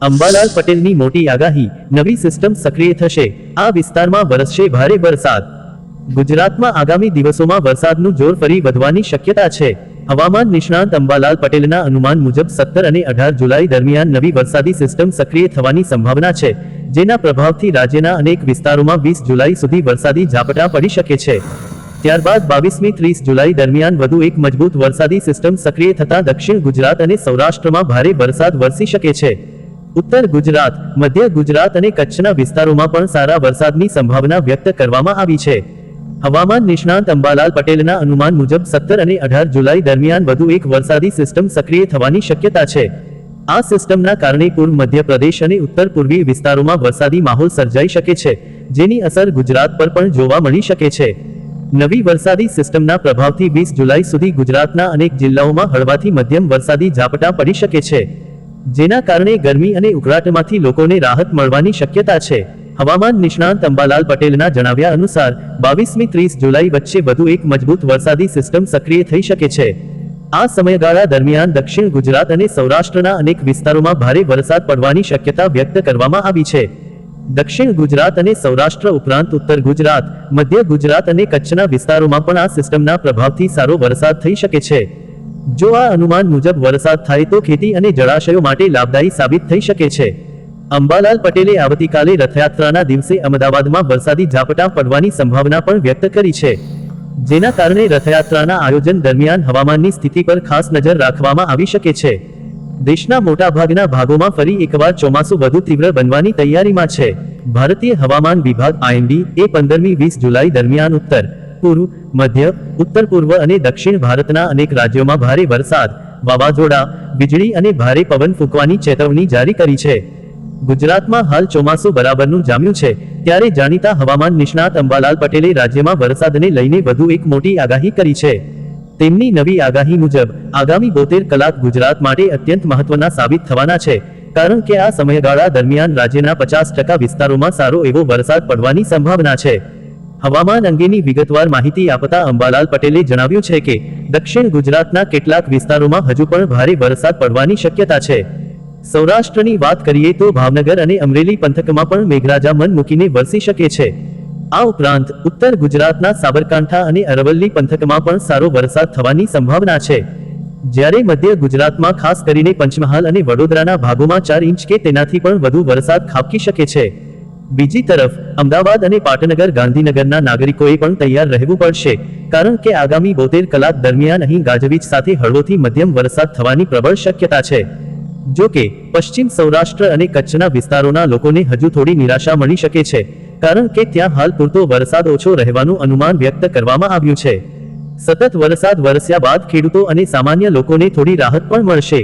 અંબાલાલ પટેલની મોટી આગાહી, નવી સિસ્ટમ સક્રિય થશે, આ વિસ્તારમાં વરસશે ભારે વરસાદ. ગુજરાતમાં આગામી દિવસોમાં વરસાદનું જોર ફરી વધવાની શક્યતા છે. હવામાન નિષ્ણાંત અંબાલાલ પટેલના અનુમાન મુજબ 17 અને 18 જુલાઈ દરમિયાન નવી વરસાદી સિસ્ટમ સક્રિય થવાની સંભાવના છે, જેના પ્રભાવથી રાજ્યના અનેક વિસ્તારોમાં 20 જુલાઈ સુધી વરસાદી ઝાપટા પડી શકે છે. ત્યારબાદ 22મી 30 જુલાઈ દરમિયાન વધુ એક મજબૂત વરસાદી સિસ્ટમ સક્રિય થતા દક્ષિણ ગુજરાત અને સૌરાષ્ટ્રમાં ભારે વરસાદ વરસી શકે છે. ઉત્તર ગુજરાત, મધ્ય ગુજરાત અને કચ્છના વિસ્તારોમાં પણ સારા વરસાદની સંભાવના વ્યક્ત કરવામાં આવી છે. હવામાન નિષ્ણાંત અંબાલાલ પટેલના અનુમાન મુજબ 17 અને 18 જુલાઈ દરમિયાન વધુ એક વરસાદી સિસ્ટમ સક્રિય થવાની શક્યતા છે. આ સિસ્ટમના કારણે પૂર્વ મધ્ય પ્રદેશ અને ઉત્તર પૂર્વીય વિસ્તારોમાં વરસાદી માહોલ સર્જાઈ શકે છે, જેની અસર ગુજરાત પર પણ જોવા મળી શકે છે. નવી વરસાદી સિસ્ટમના પ્રભાવથી 20 જુલાઈ સુધી ગુજરાતના અનેક જિલ્લાઓમાં હળવાથી મધ્યમ વરસાદી ઝાપટા પડી શકે છે, જેના કારણે ગરમી અને ઉકળાટમાંથી લોકોને રાહત મળવાની શક્યતા છે. હવામાન નિષ્ણાંત અંબાલાલ પટેલના જણાવ્યા અનુસાર 22મી 30 જુલાઈ વચ્ચે વધુ એક મજબૂત વરસાદી સિસ્ટમ સક્રિય થઈ શકે છે. આ સમયગાળા દરમિયાન દક્ષિણ ગુજરાત અને સૌરાષ્ટ્રના અનેક વિસ્તારોમાં ભારે વરસાદ પડવાની શક્યતા વ્યક્ત કરવામાં આવી છે. દક્ષિણ ગુજરાત અને સૌરાષ્ટ્ર ઉપરાંત ઉત્તર ગુજરાત, મધ્ય ગુજરાત અને કચ્છના વિસ્તારોમાં પણ આ સિસ્ટમના પ્રભાવથી સારો વરસાદ થઈ શકે છે. જો આ અનુમાન મુજબ વરસાદ થાય તો ખેતી અને જળાશયો માટે લાભદાયી સાબિત થઈ શકે છે. અંબાલાલ પટેલે આવતીકાલે રથયાત્રાના દિવસે અમદાવાદમાં વરસાદી ઝાપટા પડવાની સંભાવના પણ વ્યક્ત કરી છે, જેના કારણે રથયાત્રાના આયોજન દરમિયાન હવામાનની સ્થિતિ પર ખાસ નજર રાખવામાં આવી શકે છે. દેશના મોટાભાગના ભાગોમાં ફરી એકવાર ચોમાસું વધુ તીવ્ર બનવાની તૈયારીમાં છે. ભારતીય હવામાન વિભાગ IMD એ 15મી 20 જુલાઈ દરમિયાન ઉત્તર, પૂર્વ, મધ્ય, ઉત્તર પૂર્વ અને દક્ષિણ ભારતના અનેક રાજ્યોમાં ભારે વરસાદ, વાવાઝોડા, વીજળી અને ભારે પવન ફૂંકવાની ચેતવણી જારી કરી છે. ગુજરાતમાં હાલ ચોમાસું બરાબરનું જામ્યું છે, ત્યારે જાણીતા હવામાન નિષ્ણાત અંબાલાલ પટેલે રાજ્યમાં વરસાદને લઈને વધુ એક મોટી આગાહી કરી છે. તેમની નવી આગાહી મુજબ આગામી 72 કલાક ગુજરાત માટે અત્યંત મહત્વના સાબિત થવાના છે, કારણ કે આ સમયગાળા દરમિયાન રાજ્યના 50% વિસ્તારોમાં સારો એવો વરસાદ પડવાની સંભાવના છે. હવામાન અંગેની વિગતવાર માહિતી આપતા અંબાલાલ પટેલે જણાવ્યું છે કે દક્ષિણ ગુજરાતના કેટલાક વિસ્તારોમાં હજુ પણ ભારે વરસાદ પડવાની શક્યતા છે. સૌરાષ્ટ્રની વાત કરીએ તો ભાવનગર અને અમરેલી પંથકમાં પણ મેઘરાજા મન મૂકીને વરસી શકે છે. આ ઉપરાંત ઉત્તર ગુજરાતના સાબરકાંઠા અને અરવલ્લી પંથકમાં પણ સારો વરસાદ થવાની સંભાવના છે, જ્યારે મધ્ય ગુજરાતમાં ખાસ કરીને પંચમહાલ અને વડોદરાના ભાગોમાં 4 ઇંચ કે તેનાથી પણ વધુ વરસાદ ખાબકી શકે છે. બીજી તરફ અમદાવાદ અને પાટનગર ગાંધીનગરના નાગરિકોએ પણ તૈયાર રહેવું પડશે, કારણ કે આગામી 72 કલાક દરમિયાન અહીં ગાજવીજ સાથે હળવોથી મધ્યમ વરસાદ થવાની પ્રબળ શક્યતા છે. જો કે પશ્ચિમ સૌરાષ્ટ્ર અને કચ્છના વિસ્તારોના લોકોને હજુ થોડી નિરાશા મળી શકે છે, કારણ કે ત્યાં હાલ પૂરતો વરસાદ ઓછો રહેવાનું અનુમાન વ્યક્ત કરવામાં આવ્યું છે. સતત વરસાદ વરસ્યા બાદ ખેડૂતો અને સામાન્ય લોકોને થોડી રાહત પણ મળશે.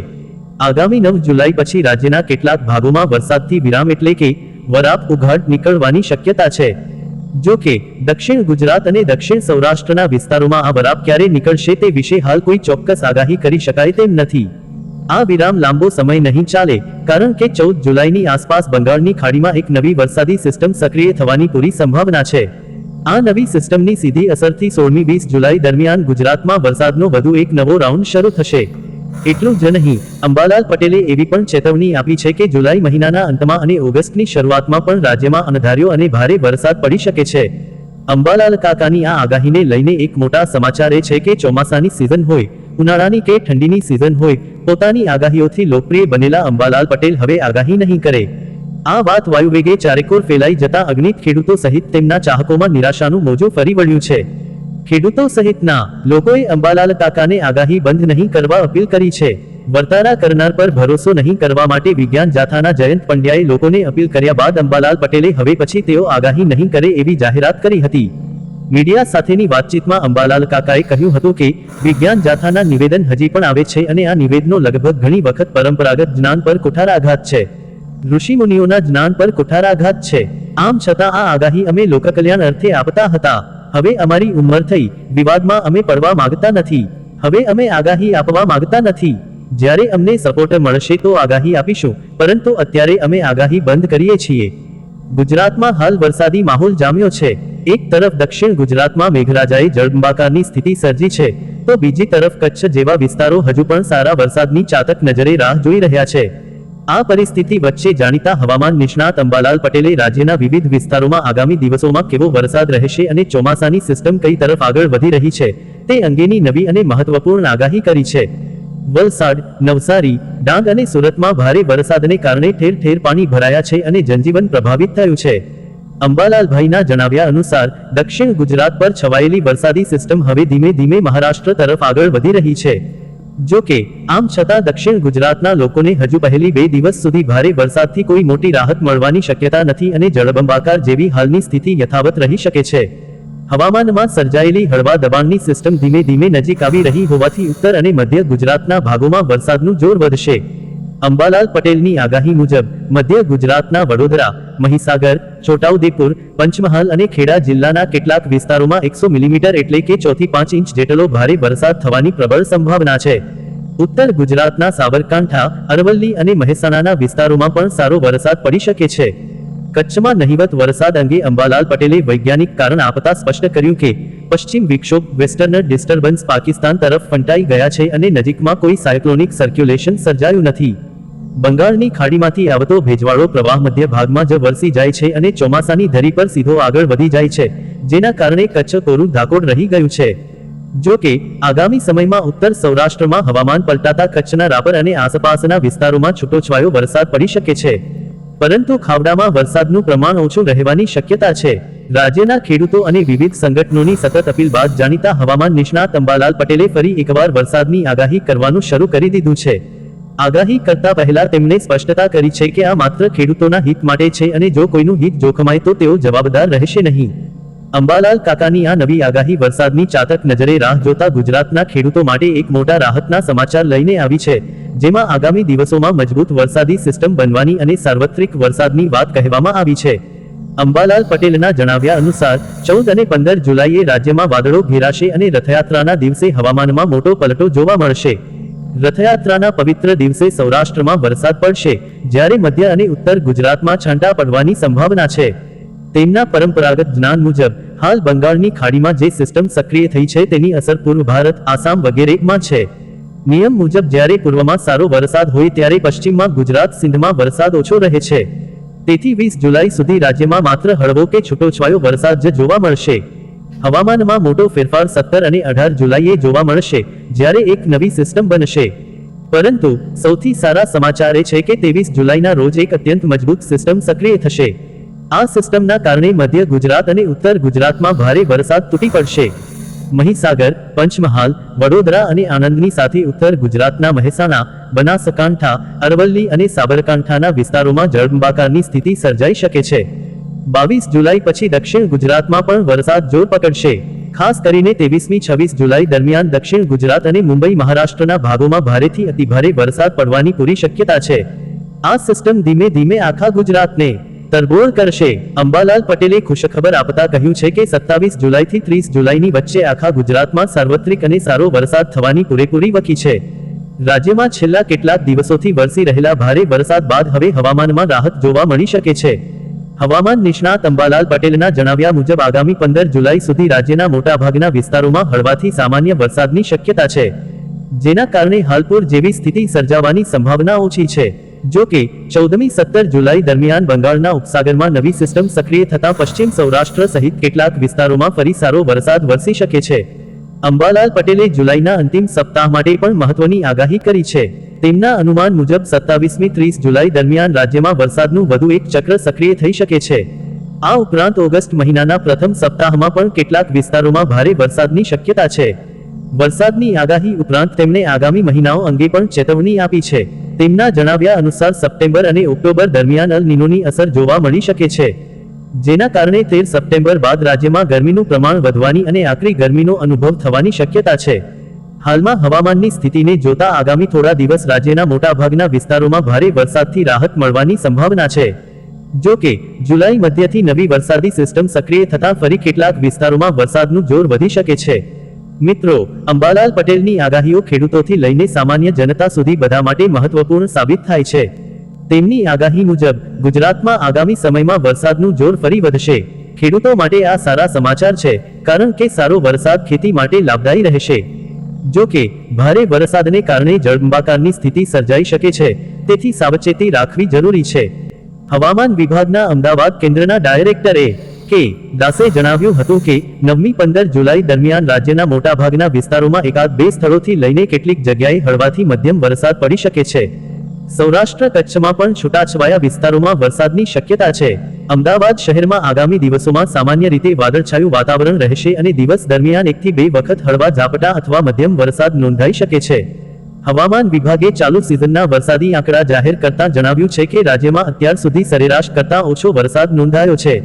આગામી 9 જુલાઈ પછી રાજ્યના કેટલાક ભાગોમાં વરસાદથી વિરામ એટલે કે વરાપ ઉઘાડ નીકળવાની શક્યતા છે. જો કે દક્ષિણ ગુજરાત અને દક્ષિણ સૌરાષ્ટ્રના વિસ્તારોમાં આ વરાપ ક્યારે નીકળશે તે વિશે હાલ કોઈ ચોક્કસ આગાહી કરી શકાય તેમ નથી. આ વિરામ લાંબો સમય નહીં ચાલે, કારણ કે 14 જુલાઈની આસપાસ બંગાળની ખાડીમાં એક નવી વરસાદી સિસ્ટમ સક્રિય થવાની પૂરી સંભાવના છે. આ નવી સિસ્ટમની સીધી અસરથી 16મી 20 જુલાઈ દરમિયાન ગુજરાતમાં વરસાદનો વધુ એક નવો રાઉન્ડ શરૂ થશે. એટલું જ નહીં, અંબાલાલ પટેલે એવી પણ ચેતવણી આપી છે કે જુલાઈ મહિનાના અંતમાં અને ઓગસ્ટની શરૂઆતમાં પણ રાજ્યમાં અણધાર્યો અને ભારે વરસાદ પડી શકે છે. અંબાલાલ કાકાની આ આગાહીને લઈને એક મોટા સમાચાર એ છે કે ચોમાસાની સિઝન હોય, ઉનાળાની કે ઠંડીની સિઝન હોય, પોતાની આગાહીઓથી લોકપ્રિય બનેલા અંબાલાલ પટેલ હવે આગાહી નહીં કરે. આ વાત વાયુવેગે ચારેકોર ફેલાઈ જતા અગણિત ખેડૂતો સહિત તેમના ચાહકોમાં નિરાશાનું મોજું ફરી વળ્યું છે. ખેડૂતો સહિતના લોકોએ અંબાલાલ કાકાને આગાહી બંધ નહીં કરવા અપીલ કરી છે. વર્તારા કરનાર પર ભરોસો નહીં કરવા માટે વિજ્ઞાન જાથાના જયંત પંડ્યાએ લોકોને અપીલ કર્યા બાદ અંબાલાલ પટેલે હવે પછી તેઓ આગાહી નહીં કરે એવી જાહેરાત કરી હતી. મીડિયા સાથેની વાતચીતમાં અંબાલાલ કાકાએ કહ્યું હતું કે વિજ્ઞાન જાથાના નિવેદન હજી પણ આવે છે અને આ નિવેદનો લગભગ ઘણી વખત પરંપરાગત જ્ઞાન પર કુઠારાઘાત છે, ઋષિમુનિઓના જ્ઞાન પર કુઠારાઘાત છે. આમ છતાં આ આગાહી અમે લોકકલ્યાણ અર્થે આપતા હતા. હવે અમારી ઉંમર થઈ, વિવાદમાં અમે પડવા માંગતા નથી. હવે અમે આગાહી આપવા માંગતા નથી. જ્યારે અમને સપોર્ટ મળશે તો આગાહી આપીશું, પરંતુ અત્યારે અમે આગાહી બંધ કરીએ છીએ. ગુજરાતમાં હાલ વરસાદી માહોલ જામ્યો છે. એક તરફ દક્ષિણ ગુજરાતમાં મેઘરાજાએ જળબંબાકારની સ્થિતિ સર્જી છે, તો બીજી તરફ કચ્છ જેવા વિસ્તારો હજુ પણ સારા વરસાદની ચાતક નજરે રાહ જોઈ રહ્યા છે. આ પરિસ્થિતિ વચ્ચે જાણીતા હવામાન નિષ્ણાત અંબાલાલ પટેલે રાજ્યના વિવિધ વિસ્તારોમાં આગામી દિવસોમાં કેવો વરસાદ રહેશે અને ચોમાસાની સિસ્ટમ કઈ તરફ આગળ વધી રહી છે તે અંગેની નવી અને મહત્વપૂર્ણ આગાહી કરી છે. વલસાડ, નવસારી, ડાંગ અને સુરતમાં ભારે વરસાદને કારણે ઠેર ઠેર પાણી ભરાયા છે અને જનજીવન પ્રભાવિત થયું છે. અંબાલાલભાઈના જણાવ્યા અનુસાર દક્ષિણ ગુજરાત પર છવાયેલી વરસાદી સિસ્ટમ હવે ધીમે ધીમે મહારાષ્ટ્ર તરફ આગળ વધી રહી છે. જો કે આમ છતાં દક્ષિણ ગુજરાતના લોકોને હજુ પહેલી 2 દિવસ સુધી ભારે વરસાદથી કોઈ મોટી રાહત મળવાની શક્યતા નથી અને જળબંબાકાર જેવી હાલની સ્થિતિ યથાવત રહી શકે છે. હવામાનમાં સર્જાયેલી હળવા દબાણની સિસ્ટમ ધીમે ધીમે નજીક આવી રહી હોવાથી ઉત્તર અને મધ્ય ગુજરાતના ભાગોમાં વરસાદનું જોર વધશે. અંબાલાલ પટેલની આગાહી મુજબ મધ્ય ગુજરાતના વડોદરા, મહીસાગર, છોટાઉદેપુર, પંચમહાલ અને ખેડા જિલ્લાના કેટલાક વિસ્તારોમાં 100 મિલીમીટર એટલે કે 4 થી 5 ઇંચ જેટલો ભારે વરસાદ થવાની પ્રબળ સંભાવના છે. ઉત્તર ગુજરાતના સાબરકાંઠા, અરવલ્લી અને મહેસાણાના વિસ્તારોમાં પણ સારો વરસાદ પડી શકે છે. કચ્છમાં નહિવત વરસાદ અંગે અંબાલાલ પટેલે વૈજ્ઞાનિક કારણ આપતા સ્પષ્ટ કર્યું કે પશ્ચિમ વિક્ષોભ વેસ્ટર્ન ડિસ્ટર્બન્સ પાકિસ્તાન તરફ ફંટાઈ ગયા છે અને નજીકમાં કોઈ સાયક્લોનિક સર્ક્યુલેશન સર્જાયું નથી. બંગાળની ખાડીમાંથી આવતો ભેજવાળો પ્રવાહ મધ્ય ભાગમાં જ વરસી જાય છે અને ચોમાસાની ધરી પર સીધો આગળ વધી જાય છે, જેના કારણે કચ્છ કોરું ધાકોડ રહી ગયું છે. જો કે આગામી સમયમાં ઉત્તર સૌરાષ્ટ્રમાં હવામાન પલટાતા કચ્છના રાપર અને આસપાસના વિસ્તારોમાં છૂટોછવાયો વરસાદ પડી શકે છે, પરંતુ ખાવડામાં વરસાદનું પ્રમાણ ઓછું રહેવાની શક્યતા છે. રાજ્યના ખેડૂતો અને વિવિધ સંગઠનોની સતત અપીલ બાદ જાણીતા હવામાન નિષ્ણાત અંબાલાલ પટેલે ફરી એકવાર વરસાદની આગાહી કરવાનું શરૂ કરી દીધું છે. આગાહી કરતા પહેલા તેમણે સ્પષ્ટતા કરી છે કે આ માત્ર ખેડૂતોના હિત માટે છે અને જો કોઈનું હિત જોખમાય તો તેઓ જવાબદાર રહેશે નહીં. અંબાલાલ કાકાની આ નવી આગાહી વરસાદની ચાતક નજરે રાહ જોતા ગુજરાતના ખેડૂતો માટે એક મોટા રાહતના સમાચાર લઈને આવી છે, જેમાં આગામી દિવસોમાં મજબૂત વરસાદી સિસ્ટમ બનવાની અને સાર્વત્રિક વરસાદની વાત કહેવામાં આવી છે. અંબાલાલ પટેલના જણાવ્યા અનુસાર 14 અને 15 જુલાઈએ રાજ્યમાં વાદળો ઘેરાશે અને રથયાત્રાના દિવસે હવામાનમાં મોટો પલટો જોવા મળશે. રથયાત્રાના પવિત્ર દિવસે સૌરાષ્ટ્રમાં વરસાદ પડશે, જ્યારે મધ્ય અને ઉત્તર ગુજરાતમાં છાંટા પડવાની સંભાવના છે. તેમના પરંપરાગત જ્ઞાન મુજબ હાલ બંગાળની ખાડીમાં જે સિસ્ટમ સક્રિય થઈ છે તેની અસર પૂર્વ ભારત, આસામ વગેરેમાં છે. નિયમ મુજબ જ્યારે પૂર્વમાં સારો વરસાદ હોય ત્યારે પશ્ચિમમાં ગુજરાત, સિંધમાં વરસાદ ઓછો રહે છે. તેથી 20 જુલાઈ સુધી રાજ્યમાં માત્ર હળવો કે છૂટોછવાયો વરસાદ જ જોવા મળશે. હવામાનમાં મોટો ફેરફાર 17 અને 18 જુલાઈએ જોવા મળશે, જ્યારે એક નવી સિસ્ટમ બનશે. પરંતુ સૌથી સારા સમાચાર એ છે કે 23 જુલાઈના રોજ એક અત્યંત મજબૂત સિસ્ટમ સક્રિય થશે. આ સિસ્ટમના કારણે મધ્ય ગુજરાત અને ઉત્તર ગુજરાતમાં ભારે વરસાદ તૂટી પડશે. મહીસાગર, પંચમહાલ, વડોદરા અને આણંદની સાથે ઉત્તર ગુજરાતના મહેસાણા, બનાસકાંઠા, અરવલ્લી અને સાબરકાંઠાના વિસ્તારોમાં જળબંબાકારની સ્થિતિ સર્જાઈ શકે છે. 22 જુલાઈ પછી દક્ષિણ ગુજરાતમાં પણ વરસાદ જોર પકડશે. ખાસ કરીને 23-26 જુલાઈ દરમિયાન દક્ષિણ ગુજરાત અને મુંબઈ મહારાષ્ટ્રના ભાગોમાં ભારેથી અતિભારે વરસાદ પડવાની પૂરી શક્યતા છે. આ સિસ્ટમ ધીમે ધીમે આખા ગુજરાતને તરબોળ કરશે. અંબાલાલ પટેલે ખુશખબર આપતા કહ્યું છે કે 27 જુલાઈથી 30 જુલાઈની વચ્ચે આખા ગુજરાતમાં સાર્વત્રિક અને સારો વરસાદ થવાની પૂરેપૂરી વકી છે. રાજ્યમાં છેલ્લા કેટલાક દિવસોથી વરસી રહેલા ભારે વરસાદ બાદ હવે હવામાનમાં રાહત જોવા મળી શકે છે. હવામાન નિષ્ણાત અંબાલાલ પટેલના જણાવ્યા મુજબ આગામી 15 જુલાઈ સુધી રાજ્યના મોટાભાગના વિસ્તારોમાં હળવાથી સામાન્ય વરસાદની શક્યતા છે, જેના કારણે હાલપુર જેવી સ્થિતિ સર્જાવાની સંભાવના ઓછી છે. જો કે 14-17 જુલાઈ દરમિયાન બંગાળના ઉપસાગરમાં નવી સિસ્ટમ સક્રિય થતા પશ્ચિમ સૌરાષ્ટ્ર સહિત કેટલાક વિસ્તારોમાં ફરી સારો વરસાદ વરસી શકે છે. અંબાલાલ પટેલે જુલાઈના અંતિમ સપ્તાહ માટે પણ મહત્વની આગાહી કરી છે. તેમના અનુમાન મુજબ 27-30 જુલાઈ દરમિયાન રાજ્યમાં વરસાદનું વધુ એક ચક્ર સક્રિય થઈ શકે છે. આ ઉપરાંત ઓગસ્ટ મહિનાના પ્રથમ સપ્તાહમાં પણ કેટલાક વિસ્તારોમાં ભારે વરસાદની શક્યતા છે. વરસાદની આગાહી ઉપરાંત તેમણે આગામી મહિનાઓ અંગે પણ ચેતવણી આપી છે. તેમના જણાવ્યા અનુસાર સપ્ટેમ્બર અને ઓક્ટોબર દરમિયાન અલ નીનોની અસર જોવા મળી શકે છે, જેના કારણે 13 સપ્ટેમ્બર બાદ રાજ્યમાં ગરમીનું પ્રમાણ વધવાની અને આકરી ગરમીનો અનુભવ થવાની શક્યતા છે. હાલમાં હવામાનની સ્થિતિને જોતા આગામી થોડા દિવસ રાજ્યના મોટાભાગના વિસ્તારોમાં ભારે વરસાદથી રાહત મળવાની સંભાવના છે. જો કે જુલાઈ મધ્યથી નવી વરસાદી સિસ્ટમ સક્રિય થતાં ફરી કેટલાક વિસ્તારોમાં વરસાદનું જોર વધી શકે છે. મિત્રો, અંબાલાલ પટેલની આગાહીઓ ખેડૂતોથી લઈને સામાન્ય જનતા સુધી બધા માટે મહત્વપૂર્ણ સાબિત થાય છે. તેમની આગાહી મુજબ ગુજરાતમાં આગામી સમયમાં વરસાદનું જોર ફરી વધશે. ખેડૂતો માટે આ સારા સમાચાર છે, કારણ કે સારો વરસાદ ખેતી માટે લાભદાયી રહેશે. જો કે ભારે વરસાદને કારણે જળબંબાકારની સ્થિતિ સર્જાઈ શકે છે, તેથી સાવચેતી રાખવી જરૂરી છે. હવામાન વિભાગના અમદાવાદ કેન્દ્રના ડાયરેક્ટર કે દાસે જણાવ્યું હતું કે 9-15 જુલાઈ દરમિયાન રાજ્યના મોટાભાગના વિસ્તારોમાં એકાદ બે સ્થળોથી લઈને કેટલીક જગ્યાએ હળવાથી મધ્યમ વરસાદ પડી શકે છે. સૌરાષ્ટ્ર કચ્છમાં પણ છૂટાછવાયા વિસ્તારોમાં વરસાદની શક્યતા છે. અમદાવાદ શહેરમાં આગામી દિવસોમાં સામાન્ય રીતે વાદળછાયું વાતાવરણ રહેશે અને દિવસ દરમિયાન 1 થી 2 વખત હળવા ઝાપટા અથવા મધ્યમ વરસાદ નોંધાઈ શકે છે. હવામાન વિભાગે ચાલુ સિઝનના વરસાદી આંકડા જાહેર કરતા જણાવ્યું છે કે રાજ્યમાં અત્યાર સુધી સરેરાશ કરતાં ઓછો વરસાદ નોંધાયો છે.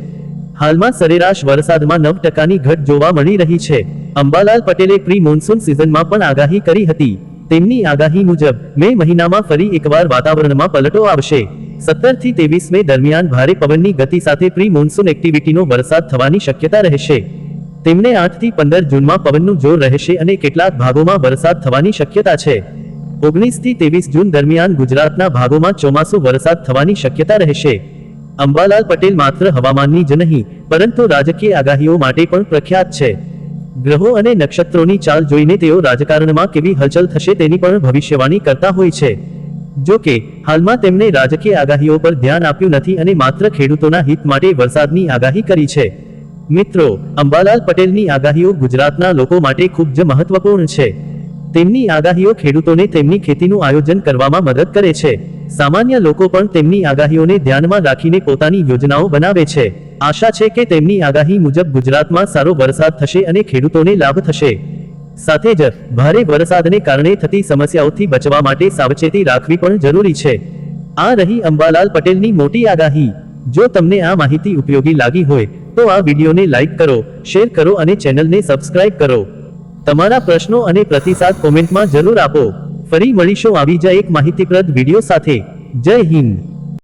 હાલમાં સરેરાશ વરસાદમાં 9%ની ઘટ જોવા મળી રહી છે. અંબાલાલ પટેલે પ્રી મોન્સૂન સિઝનમાં પણ આગાહી કરી હતી. તેમની આગાહી મુજબ મે મહિનામાં ફરી એકવાર વાતાવરણમાં પલટો આવશે. 17 થી 23 મે દરમિયાન ભારે પવનની ગતિ સાથે પ્રી મોન્સૂન એક્ટિવિટીનો વરસાદ થવાની શક્યતા રહેશે. તેમણે 8 થી 15 જૂનમાં પવનનું જોર રહેશે અને કેટલાક ભાગોમાં વરસાદ થવાની શક્યતા છે. 19 થી 23 જૂન દરમિયાન ગુજરાતના ભાગોમાં ચોમાસુ વરસાદ થવાની શક્યતા રહેશે. અંબાલાલ પટેલ માત્ર હવામાનની જ નહીં, પરંતુ રાજકીય આગાહીઓ માટે પણ પ્રખ્યાત છે. ગ્રહો અને નક્ષત્રોની ચાલ જોઈને તેઓ રાજકારણમાં કેવી હલચલ થશે તેની પણ ભવિષ્યવાણી કરતા હોય છે. જો કે હાલમાં તેમણે રાજકીય આગાહીઓ પર ધ્યાન આપ્યું નથી અને માત્ર ખેડૂતોના હિત માટે વરસાદની આગાહી કરી છે. મિત્રો, અંબાલાલ પટેલની આગાહીઓ ગુજરાતના લોકો માટે ખૂબ જ મહત્વપૂર્ણ છે. તેમની આગાહીઓ ખેડૂતોને તેમની ખેતીનું આયોજન કરવામાં મદદ કરે છે. સામાન્ય લોકો પણ તેમની આગાહીઓને ધ્યાનમાં રાખીને પોતાની યોજનાઓ બનાવે છે. આશા છે કે તેમની આગાહી મુજબ ગુજરાતમાં સારો વરસાદ થશે અને ખેડૂતોને લાભ થશે. સાથે જ ભારે વરસાદને કારણે થતી સમસ્યાઓથી બચવા માટે સાવચેતી રાખવી પણ જરૂરી છે. આ રહી અંબાલાલ પટેલની મોટી આગાહી. જો તમને આ માહિતી ઉપયોગી લાગી હોય તો આ વિડીયોને લાઈક કરો, શેર કરો અને ચેનલને સબસ્ક્રાઇબ કરો. તમારા પ્રશ્નો અને પ્રતિસાદ કોમેન્ટમાં જરૂર આપો. ફરી મળીશું આવી જ એક માહિતીપ્રદ વિડીયો સાથે. જય હિન્દ.